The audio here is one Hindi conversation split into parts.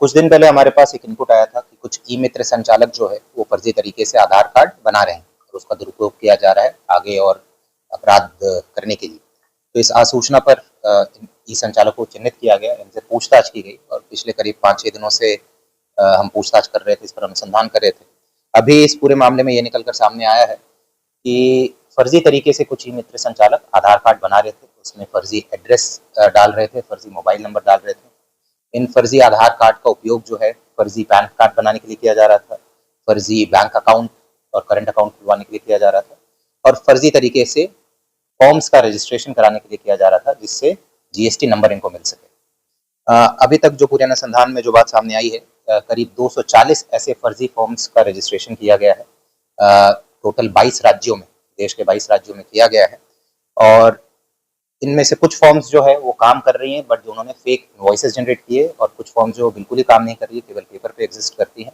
कुछ दिन पहले हमारे पास एक इनपुट आया था कि कुछ ई मित्र संचालक जो है वो फर्जी तरीके से आधार कार्ड बना रहे हैं और उसका दुरुपयोग किया जा रहा है आगे और अपराध करने के लिए। तो इस आसूचना पर ई संचालक को चिन्हित किया गया, इनसे पूछताछ की गई और पिछले करीब 5-6 दिनों से हम पूछताछ कर रहे थे, इस पर अनुसंधान कर रहे थे। अभी इस पूरे मामले में ये निकल कर सामने आया है कि फर्जी तरीके से कुछ ई मित्र संचालक आधार कार्ड बना रहे थे, उसमें फर्जी एड्रेस डाल रहे थे, फर्जी मोबाइल नंबर डाल रहे थे। इन फर्जी आधार कार्ड का उपयोग जो है फर्जी पैन कार्ड बनाने के लिए किया जा रहा था, फर्जी बैंक अकाउंट और करंट अकाउंट खुलवाने के लिए किया जा रहा था और फर्जी तरीके से फॉर्म्स का रजिस्ट्रेशन कराने के लिए किया जा रहा था जिससे जीएसटी नंबर इनको मिल सके। अभी तक जो पूरे अनुसंधान में जो बात सामने आई है, करीब 240 ऐसे फर्जी फॉर्म्स का रजिस्ट्रेशन किया गया है। टोटल 22 राज्यों में, देश के 22 राज्यों में किया गया है और इनमें से कुछ फॉर्म्स जो है वो काम कर रही हैं, बट जो उन्होंने फेक इनवॉइसेस जनरेट किए, और कुछ फॉर्म्स जो बिल्कुल ही काम नहीं कर रही है, केवल पेपर पे एग्जिस्ट करती हैं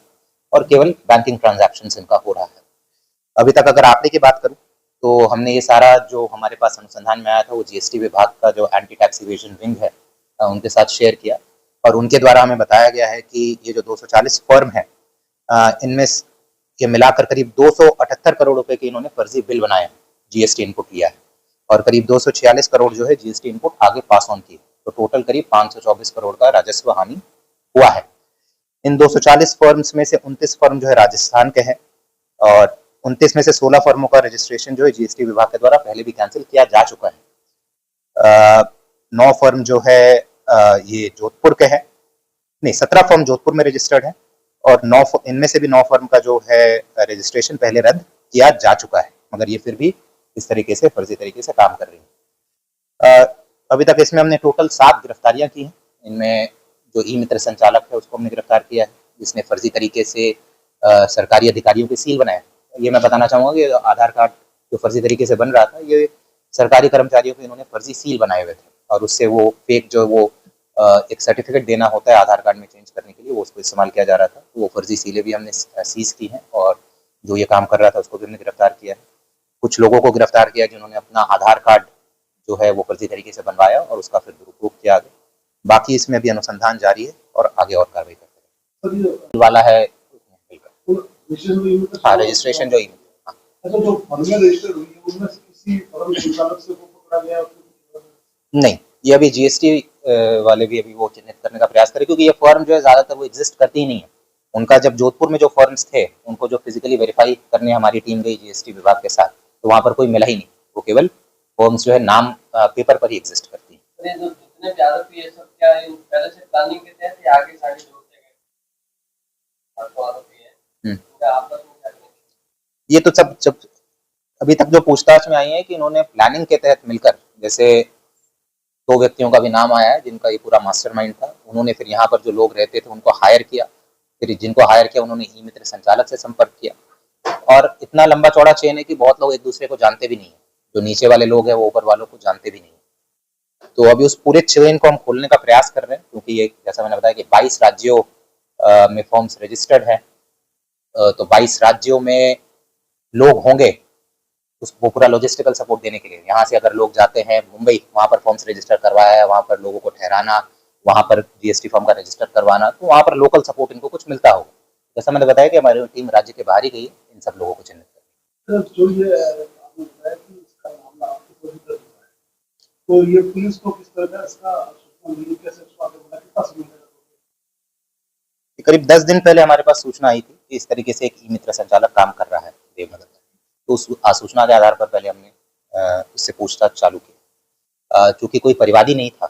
और केवल बैंकिंग ट्रांजैक्शंस इनका हो रहा है। अभी तक अगर आपने की बात करूं तो हमने ये सारा जो हमारे पास अनुसंधान में आया था वो जीएसटी विभाग का जो एंटी टैक्स इवेजन विंग है उनके साथ शेयर किया और उनके द्वारा हमें बताया गया है कि ये जो 240 फर्म है इनमें ये मिलाकर करीब 278 करोड़ रुपए के इन्होंने फर्जी बिल बनाए हैं, जीएसटी इनपुट लिया है और करीब 246 करोड़ जो है जीएसटी इनपुट आगे पास ऑन की, तो टोटल करीब 524 करोड़ का राजस्व हानि हुआ है। इन 240 फर्म्स में से 29 फर्म जो है राजस्थान के हैं और 29 में से 16 फर्मों का रजिस्ट्रेशन जो है जीएसटी विभाग के द्वारा पहले भी कैंसिल किया जा चुका है। 9 फर्म जो है ये जोधपुर के हैं, नहीं 17 फर्म जोधपुर में रजिस्टर्ड है और 9 इनमें से भी 9 फर्म का जो है रजिस्ट्रेशन पहले रद्द किया जा चुका है, मगर ये फिर भी इस तरीके से फर्जी तरीके से काम कर रही है। अभी तक इसमें हमने टोटल 7 गिरफ्तारियां की हैं। इनमें जो ई मित्र संचालक है उसको हमने गिरफ्तार किया है जिसने फर्जी तरीके से सरकारी अधिकारियों के सील बनाए। ये मैं बताना चाहूँगा कि आधार कार्ड जो फर्जी तरीके से बन रहा था ये सरकारी कर्मचारियों को इन्होंने फर्जी सील बनाए हुए थे और उससे वो फेक जो वो एक सर्टिफिकेट देना होता है आधार कार्ड में चेंज करने के लिए, वो उसको इस्तेमाल किया जा रहा था। वो फर्जी सीलें भी हमने सीज की हैं और जो ये काम कर रहा था उसको भी हमने गिरफ्तार किया है। कुछ लोगों को गिरफ्तार किया जिन्होंने अपना आधार कार्ड जो है वो फर्जी तरीके से बनवाया और उसका फिर दुरुपयोग किया गया। बाकी इसमें भी अनुसंधान जारी है और आगे और कार्रवाई करते हैं वाला है। हाँ, रजिस्ट्रेशन जो नहीं, ये अभी जीएसटी वाले भी अभी वो चिन्हित करने का प्रयास करें क्योंकि ये फर्म जो है ज्यादातर वो एग्जिस्ट करती ही नहीं है। उनका जब जोधपुर में जो फर्म्स थे उनको जो फिजिकली वेरीफाई करने हमारी टीम गई जीएसटी विभाग के साथ, तो वहां पर कोई मिला ही नहीं। वो केवल फर्म्स जो है नाम पेपर पर ही एग्जिस्ट करती है। ये तो सब जब अभी तक जो पूछताछ में आई है कि इन्होंने प्लानिंग के तहत मिलकर, जैसे 2 व्यक्तियों का भी नाम आया है जिनका ये पूरा मास्टरमाइंड था, उन्होंने फिर यहाँ पर जो लोग रहते थे उनको हायर किया, फिर जिनको हायर किया उन्होंने ई मित्र संचालक से संपर्क किया और इतना लंबा चौड़ा चेन है कि बहुत लोग एक दूसरे को जानते भी नहीं है। जो नीचे वाले लोग हैं वो ऊपर वालों को जानते भी नहीं है। तो अभी उस पूरे चेन को हम खोलने का प्रयास कर रहे हैं क्योंकि ये जैसा मैंने बताया कि 22 राज्यों में फॉर्म्स रजिस्टर्ड है, तो 22 राज्यों में लोग होंगे उसको पूरा लॉजिस्टिकल सपोर्ट देने के लिए। यहाँ से अगर लोग जाते हैं मुंबई, वहाँ पर फॉर्म्स रजिस्टर करवाया है, वहाँ पर लोगों को ठहराना, वहाँ पर जीएसटी फॉर्म का रजिस्टर करवाना, तो वहाँ पर लोकल सपोर्ट इनको कुछ मिलता होगा। जैसा मैंने बताया कि हमारी टीम राज्य के बाहर ही गई है इन सब लोगों को चिन्हित करने। तो ये पुलिस को किस तरह का इसका करीब 10 दिन पहले हमारे पास सूचना आई थी कि इस तरीके से एक ई मित्र संचालक काम कर रहा है देवनगर में, तो उस सूचना के आधार पर पहले हमने इससे पूछताछ चालू की। चूंकि कोई परिवादी नहीं था,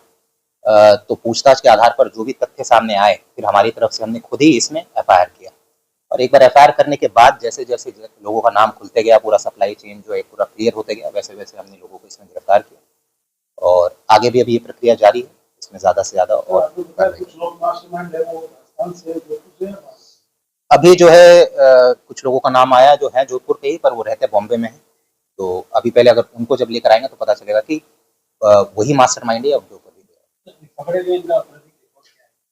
तो पूछताछ के आधार पर जो भी तथ्य सामने आए फिर हमारी तरफ से हमने खुद ही इसमें एफआईआर किया और एक बार एफआईआर करने के बाद जैसे जैसे लोगों का नाम खुलते गया, पूरा सप्लाई चेन जो है पूरा क्लियर होते गया, वैसे वैसे हमने लोगों को इसमें गिरफ्तार किया और आगे भी अभी ये प्रक्रिया जारी है, इसमें ज्यादा से ज्यादा और अभी जो है कुछ लोगों का नाम आया जो है जोधपुर के ही, पर वो रहते बॉम्बे में है। तो अभी पहले अगर उनको जब लेकर आएंगे तो पता चलेगा कि वही मास्टरमाइंड है और जो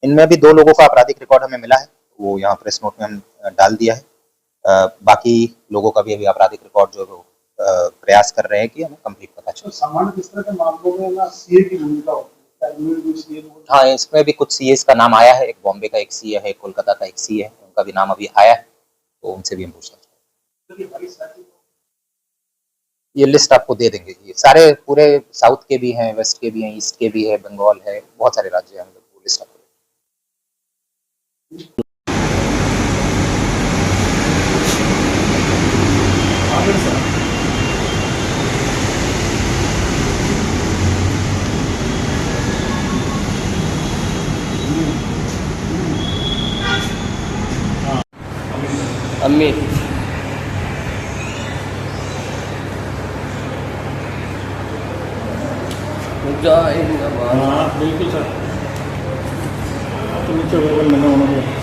इनमें भी 2 लोगों का आपराधिक रिकॉर्ड हमें मिला है, वो यहाँ प्रेस नोट में हम डाल दिया है। बाकी लोगों का भी अभी आपराधिक रिकॉर्ड जो प्रयास कर रहे हैं कि हमें कंप्लीट पता चले। सामान्य किस तरह के मामलों में ना सीए की भूमिका होती है? हाँ, इसमें भी कुछ सीएस का नाम आया है, एक बॉम्बे का एक सीए है, कोलकाता का एक सीए है, उनका भी नाम अभी आया है, तो उनसे भी हम पूछना चाहेंगे। ये लिस्ट आपको दे देंगे, ये सारे पूरे साउथ के भी हैं, वेस्ट के भी हैं, ईस्ट के भी है, बंगाल है, बहुत सारे राज्य हैं, वो लिस्ट आपको अम्मी हाँ बिल्कुल सर, तो नीचे गूगल मैंने उन्होंने